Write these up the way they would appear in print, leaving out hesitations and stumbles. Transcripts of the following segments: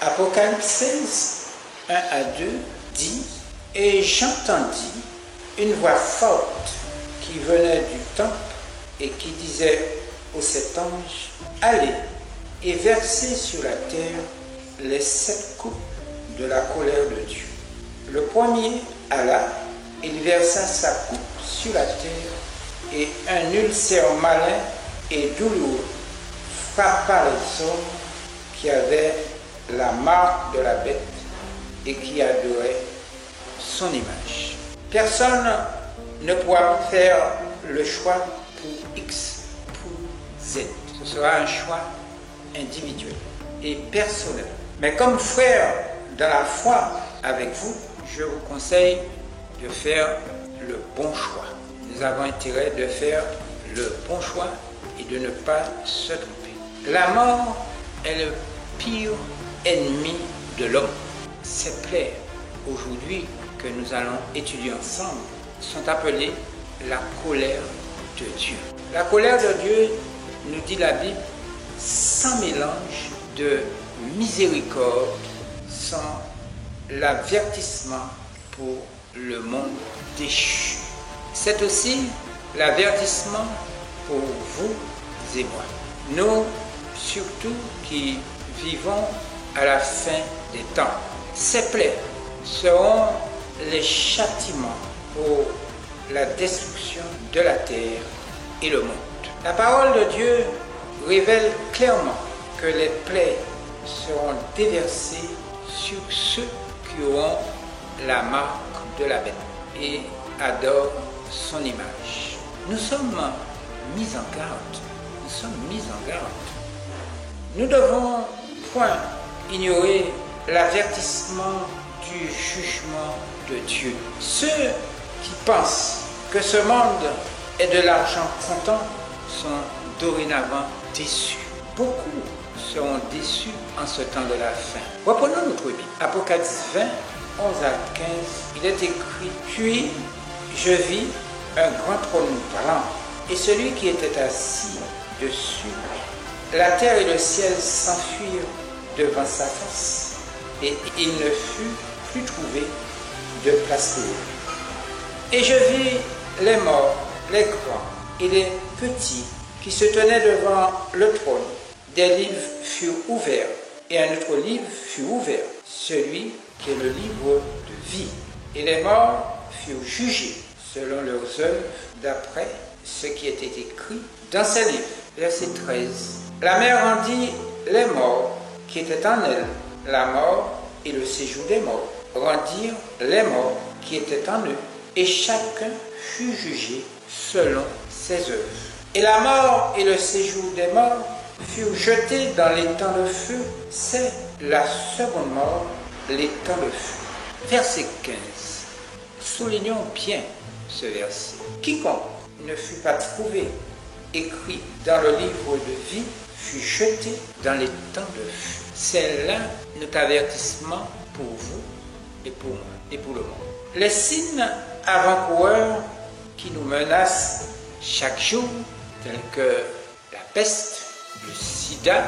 Apocalypse 16, 1 à 2 dit: Et j'entendis une voix forte qui venait du temple et qui disait aux 7 anges: Allez et versez sur la terre les 7 coupes de la colère de Dieu. Le premier alla, il versa sa coupe sur la terre, et un ulcère malin et douloureux frappa les hommes qui avaient la marque de la bête et qui adoraient son image. Personne ne pourra faire le choix pour X, pour Z. Ce sera un choix individuel et personnel. Mais comme frère dans la foi avec vous, je vous conseille de faire le bon choix. Nous avons intérêt de faire le bon choix et de ne pas se tromper. La mort est le pire ennemi de l'homme. Ces plaies aujourd'hui que nous allons étudier ensemble sont appelées la colère de Dieu. La colère de Dieu, nous dit la Bible, sans mélange de miséricorde, sans l'avertissement pour le monde déchu. C'est aussi l'avertissement pour vous et moi. Nous, surtout qui vivons à la fin des temps. Ces plaies seront les châtiments pour la destruction de la terre et le monde. La parole de Dieu révèle clairement que les plaies seront déversées sur ceux qui auront la marque de la bête et adorent son image. Nous sommes mis en garde. Nous sommes mis en garde. Nous devons point ignorer l'avertissement du jugement de Dieu. Ceux qui pensent que ce monde est de l'argent comptant sont dorénavant déçus. Beaucoup seront déçus en ce temps de la fin. Reprenons notre Bible. Apocalypse 20, 11 à 15, il est écrit: Puis je vis un grand trône blanc et celui qui était assis dessus. La terre et le ciel s'enfuirent devant sa face, et il ne fut plus trouvé de place pour eux. Et je vis les morts, les grands et les petits qui se tenaient devant le trône. Des livres furent ouverts, et un autre livre fut ouvert, celui qui est le livre de vie. Et les morts furent jugés selon leurs œuvres, d'après ce qui était écrit dans ces livres. Verset 13. La mer rendit les morts qui étaient en elle. La mort et le séjour des morts rendirent les morts qui étaient en eux. Et chacun fut jugé selon ses œuvres. Et la mort et le séjour des morts furent jetés dans l'étang de feu. C'est la seconde mort, l'étang de feu. Verset 15. Soulignons bien ce verset. Quiconque ne fut pas trouvé écrit dans le livre de vie fut jeté dans les temps de feu. C'est là notre avertissement pour vous et pour moi et pour le monde. Les signes avant-coureurs qui nous menacent chaque jour, tels que la peste, le sida,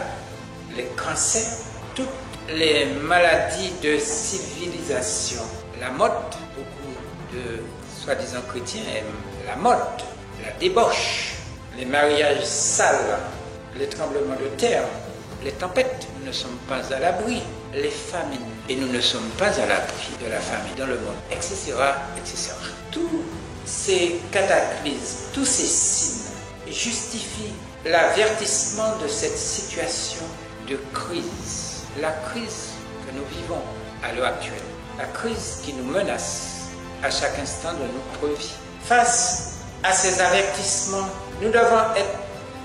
les cancers, toutes les maladies de civilisation, la mode, beaucoup de soi-disant chrétiens aiment la mode, la débauche, les mariages sales, les tremblements de terre, les tempêtes, nous ne sommes pas à l'abri, les famines, et nous ne sommes pas à l'abri de la famine dans le monde, etc., etc. Tous ces cataclysmes, tous ces signes justifient l'avertissement de cette situation de crise, la crise que nous vivons à l'heure actuelle, la crise qui nous menace à chaque instant de notre vie. Face à ces avertissements, nous devons être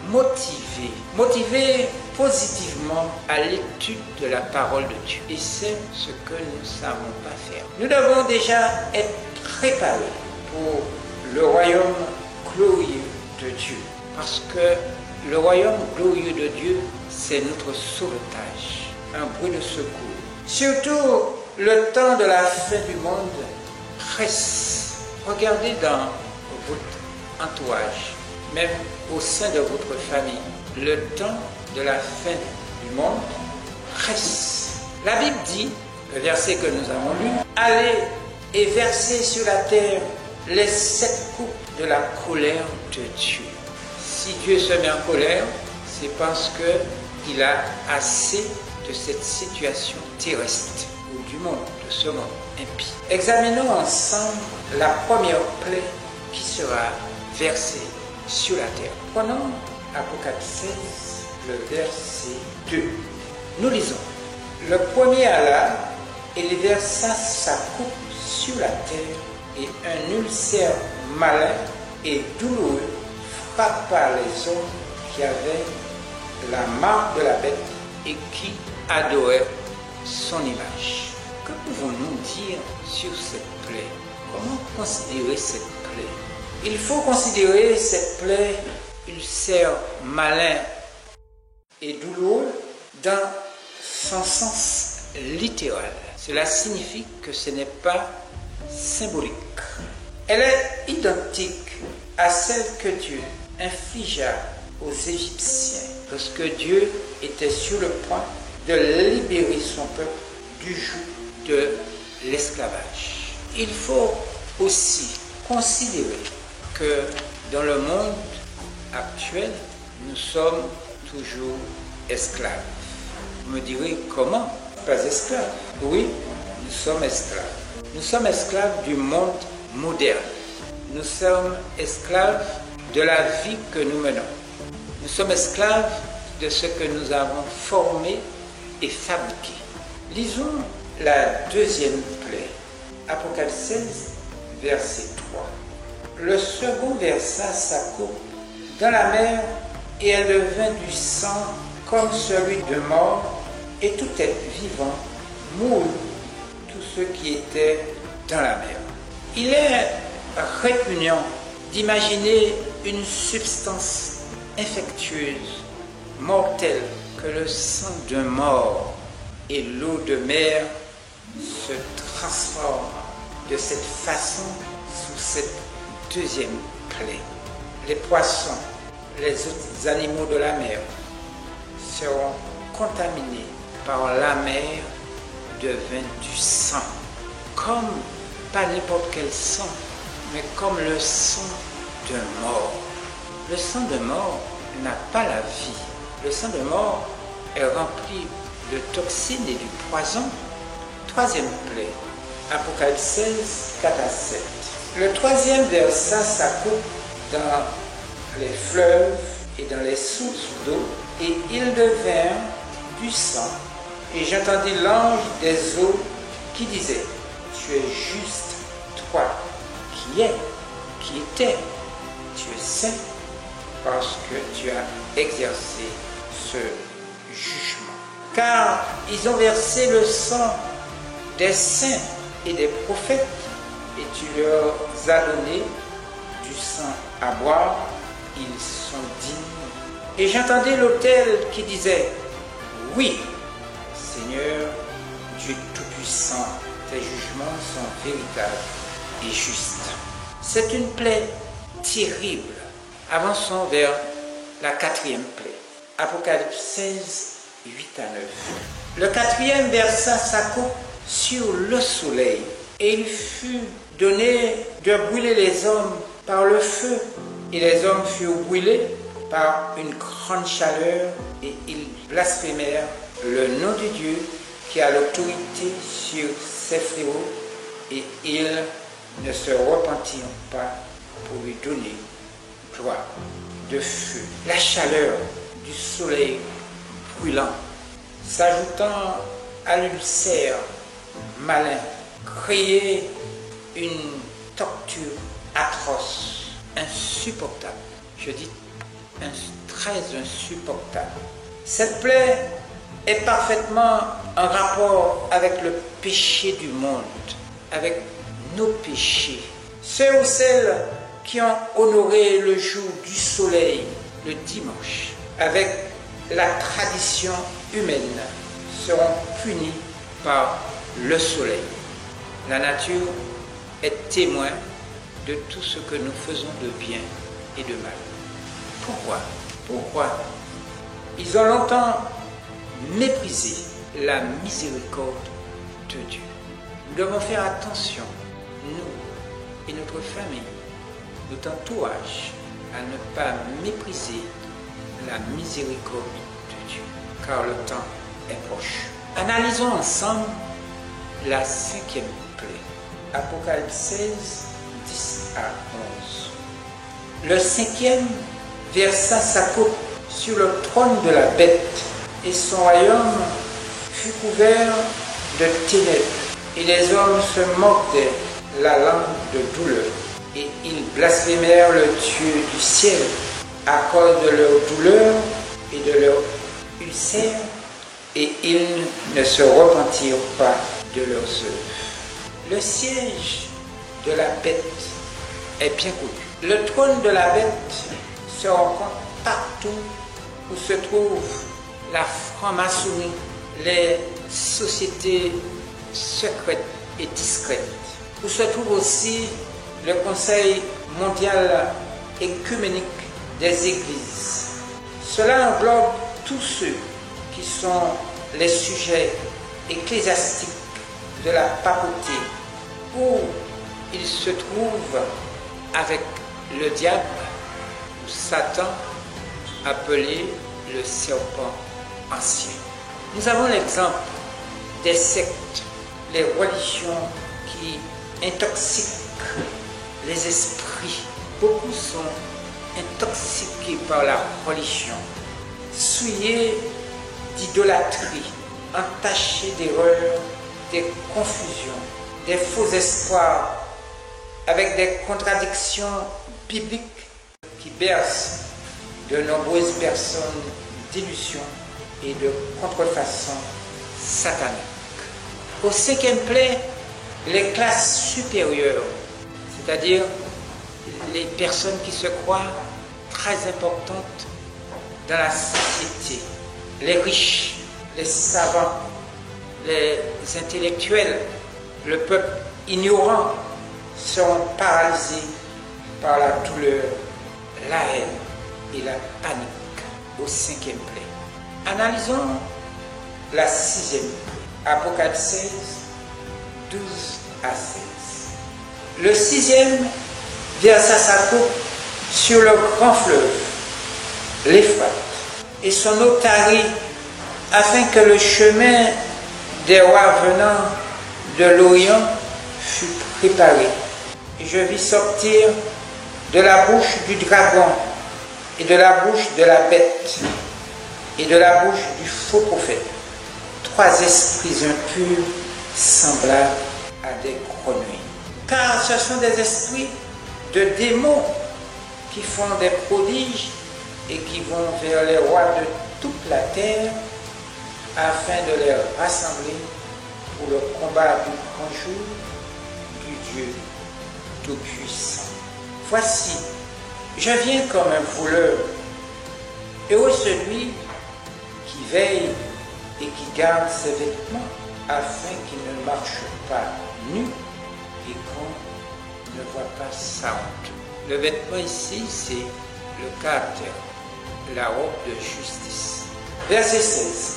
motivés positivement à l'étude de la parole de Dieu. Et c'est ce que nous ne savons pas faire. Nous devons déjà être préparés pour le royaume glorieux de Dieu. Parce que le royaume glorieux de Dieu, c'est notre sauvetage, un bruit de secours. Surtout le temps de la fin du monde presse. Regardez dans votre entourage, même au sein de votre famille, le temps de la fin du monde presse. La Bible dit, le verset que nous avons lu, allez et versez sur la terre les 7 coupes de la colère de Dieu. Si Dieu se met en colère, c'est parce qu'il a assez de cette situation terrestre ou du monde, de ce monde impie. Examinons ensemble la première plaie qui sera versée sur la terre. Prenons Apocalypse 16, le verset 2. Nous lisons. Le premier alla et il versa sa coupe sur la terre, et un ulcère malin et douloureux frappa les hommes qui avaient la marque de la bête et qui adoraient son image. Que pouvons-nous dire sur cette plaie? Comment considérer cette plaie? Il faut considérer cette plaie ulcère malin et douloureux dans son sens littéral. Cela signifie que ce n'est pas symbolique. Elle est identique à celle que Dieu infligea aux Égyptiens lorsque Dieu était sur le point de libérer son peuple du joug de l'esclavage. Il faut aussi considérer que dans le monde actuel, nous sommes toujours esclaves. Vous me direz comment? Pas esclaves. Oui, nous sommes esclaves. Nous sommes esclaves du monde moderne. Nous sommes esclaves de la vie que nous menons. Nous sommes esclaves de ce que nous avons formé et fabriqué. Lisons la deuxième plaie. Apocalypse 16, verset 3. Le second versa sa coupe dans la mer et elle devint du sang comme celui de mort, et tout être vivant mourut, tous ceux qui étaient dans la mer. Il est répugnant d'imaginer une substance infectieuse, mortelle, que le sang de mort et l'eau de mer se transforment de cette façon sous cette deuxième plaie. Les poissons, les autres animaux de la mer seront contaminés par la mer devint du sang, comme pas n'importe quel sang, mais comme le sang de mort. Le sang de mort n'a pas la vie. Le sang de mort est rempli de toxines et du poison. Troisième plaie, Apocalypse 16, 4 à 7. Le troisième versa sa coupe dans les fleuves et dans les sources d'eau, et ils devinrent du sang. Et j'entendis l'ange des eaux qui disait, tu es juste, toi, qui étais, tu es saint, parce que tu as exercé ce jugement. Car ils ont versé le sang des saints et des prophètes, et tu leur as donné du sang à boire, ils sont dignes. Et j'entendais l'autel qui disait, oui, Seigneur, Dieu Tout-Puissant, tes jugements sont véritables et justes. C'est une plaie terrible. Avançons vers la quatrième plaie. Apocalypse 16, 8 à 9. Le quatrième versa sa coupe sur le soleil, et il fut donné de brûler les hommes par le feu, et les hommes furent brûlés par une grande chaleur, et ils blasphémèrent le nom de Dieu qui a l'autorité sur ses fléaux, et ils ne se repentirent pas pour lui donner gloire. De feu, la chaleur du soleil brûlant, s'ajoutant à l'ulcère malin, créait une torture atroce, insupportable. Je dis très insupportable. Cette plaie est parfaitement en rapport avec le péché du monde, avec nos péchés. Ceux ou celles qui ont honoré le jour du soleil, le dimanche, avec la tradition humaine, seront punis par le soleil. La nature est témoin de tout ce que nous faisons de bien et de mal. Pourquoi? Ils ont longtemps méprisé la miséricorde de Dieu. Nous devons faire attention, nous et notre famille, notre entourage, à ne pas mépriser la miséricorde de Dieu, car le temps est proche. Analysons ensemble la 5e plaie. Apocalypse 16, 10 à 11. Le 5e versa sa coupe sur le trône de la bête, et son royaume fut couvert de ténèbres, et les hommes se mordaient la langue de douleur, et ils blasphémèrent le Dieu du ciel à cause de leur douleur et de leur ulcère, et ils ne se repentirent pas de leurs œuvres. Le siège de la bête est bien connu. Le trône de la bête se rencontre partout où se trouve la franc-maçonnerie, les sociétés secrètes et discrètes, où se trouve aussi le Conseil mondial écuménique des églises. Cela englobe tous ceux qui sont les sujets ecclésiastiques de la papauté, où ils se trouvent avec le diable ou Satan, appelé le serpent ancien. Nous avons l'exemple des sectes, les religions qui intoxiquent les esprits. Beaucoup sont intoxiqués par la religion, souillés d'idolâtrie, entachés d'erreurs, des confusions, des faux espoirs, avec des contradictions bibliques qui bercent de nombreuses personnes d'illusions et de contrefaçons sataniques. Au 5e plaie, les classes supérieures, c'est-à-dire les personnes qui se croient très importantes dans la société, les riches, les savants, les intellectuels, le peuple ignorant, seront paralysés par la douleur, la haine et la panique au 5e plaie. Analysons la 6e plaie. Apocalypse 16, 12 à 16. Le 6e versa sa coupe sur le grand fleuve, l'Euphrate, et son eau tarit, afin que le chemin des rois venant de l'Orient fût préparé. Et je vis sortir de la bouche du dragon, et de la bouche de la bête, et de la bouche du faux prophète, 3 esprits impurs semblables à des grenouilles. Car ce sont des esprits de démons qui font des prodiges et qui vont vers les rois de toute la terre afin de les rassembler pour le combat du grand jour du Dieu Tout-Puissant. Voici, je viens comme un voleur. Heureux celui qui veille et qui garde ses vêtements afin qu'il ne marche pas nu et qu'on ne voit pas sa honte. Le vêtement ici, c'est le caractère, la robe de justice. Verset 16.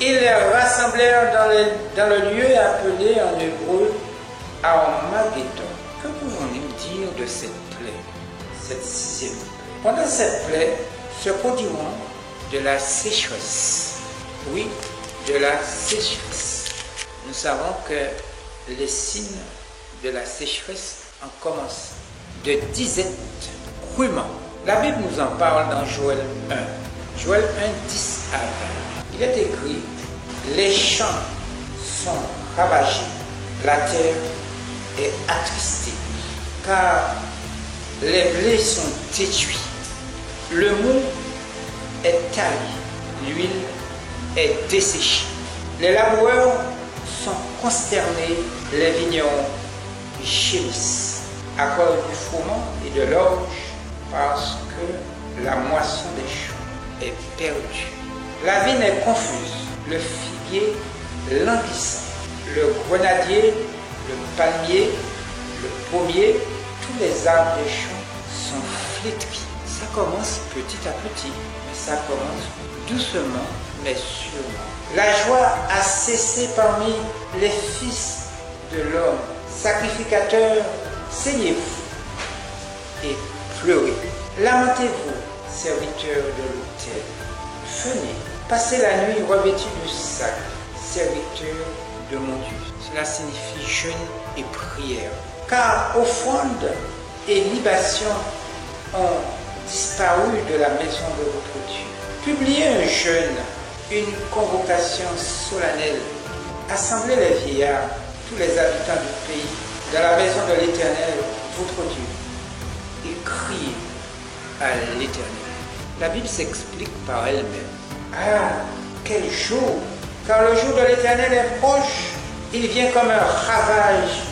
Ils les rassemblèrent dans le lieu appelé en hébreu Armageddon. Que pouvons-nous dire de cette plaie, cette 6e plaie? Pendant cette plaie se produiront de la sécheresse. Oui, de la sécheresse. Nous savons que les signes de la sécheresse en commencent de disette, crûment. La Bible nous en parle dans Joël 1. Joël 1, 10 à 20. Il est écrit: les champs sont ravagés, la terre est attristée, car les blés sont détruits, le mou est taillé, l'huile est desséchée. Les laboureurs sont consternés, les vignerons gémissent à cause du froment et de l'orge, parce que la moisson des champs est perdue. La vigne est confuse, le figuier languissant, le grenadier, le palmier, le pommier, tous les arbres des champs sont flétris. Ça commence petit à petit, mais ça commence doucement mais sûrement. La joie a cessé parmi les fils de l'homme. Sacrificateurs, saignez-vous et pleurez. Lamentez-vous, serviteurs de l'autel. Venez, passez la nuit revêtus de sac, serviteurs de mon Dieu. Cela signifie jeûne et prière. Car offrande et libation ont disparu de la maison de votre Dieu. Publiez un jeûne, une convocation solennelle. Assemblez les vieillards, tous les habitants du pays, dans la maison de l'Éternel, votre Dieu, et criez à l'Éternel. La Bible s'explique par elle-même. Ah, quel jour! Car le jour de l'Éternel est proche. Il vient comme un ravage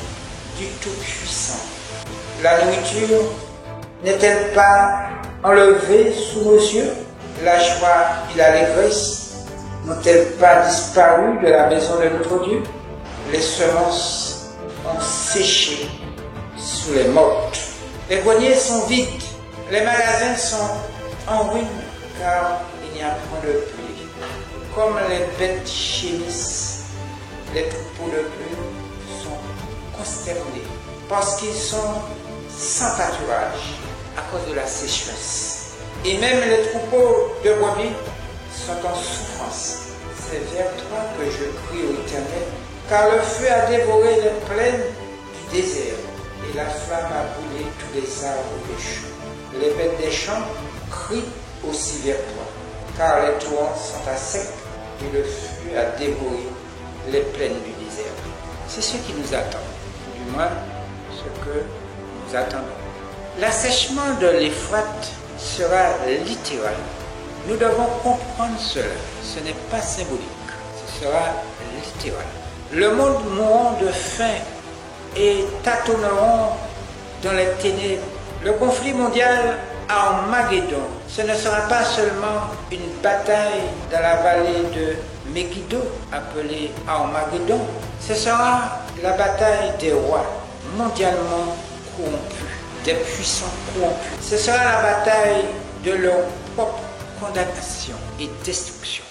du Tout-Puissant. La nourriture n'est-elle pas enlevée sous nos yeux? La joie et l'allégresse n'ont-elles pas disparu de la maison de notre Dieu? Les semences ont séché sous les mottes. Les greniers sont vides. Les magasins sont en ruine, car il n'y a point de pluie. Comme les bêtes gémissent, les troupeaux de bœufs sont consternés, parce qu'ils sont sans pâturage à cause de la sécheresse. Et même les troupeaux de brebis sont en souffrance. C'est vers toi que je crie au Éternel, car le feu a dévoré les plaines du désert, et la flamme a brûlé tous les arbres des champs. Les bêtes des champs crient aussi vers toi, car les torrents sont à sec, et le feu a dévoré les plaines du désert. C'est ce qui nous attend, du moins ce que nous attendons. L'assèchement de l'Euphrate sera littéral. Nous devons comprendre cela. Ce n'est pas symbolique, ce sera littéral. Le monde mourra de faim et tâtonneront dans les ténèbres. Le conflit mondial Armageddon, ce ne sera pas seulement une bataille dans la vallée de Megiddo, appelée Armageddon. Ce sera la bataille des rois mondialement corrompus, des puissants corrompus. Ce sera la bataille de leur propre condamnation et destruction.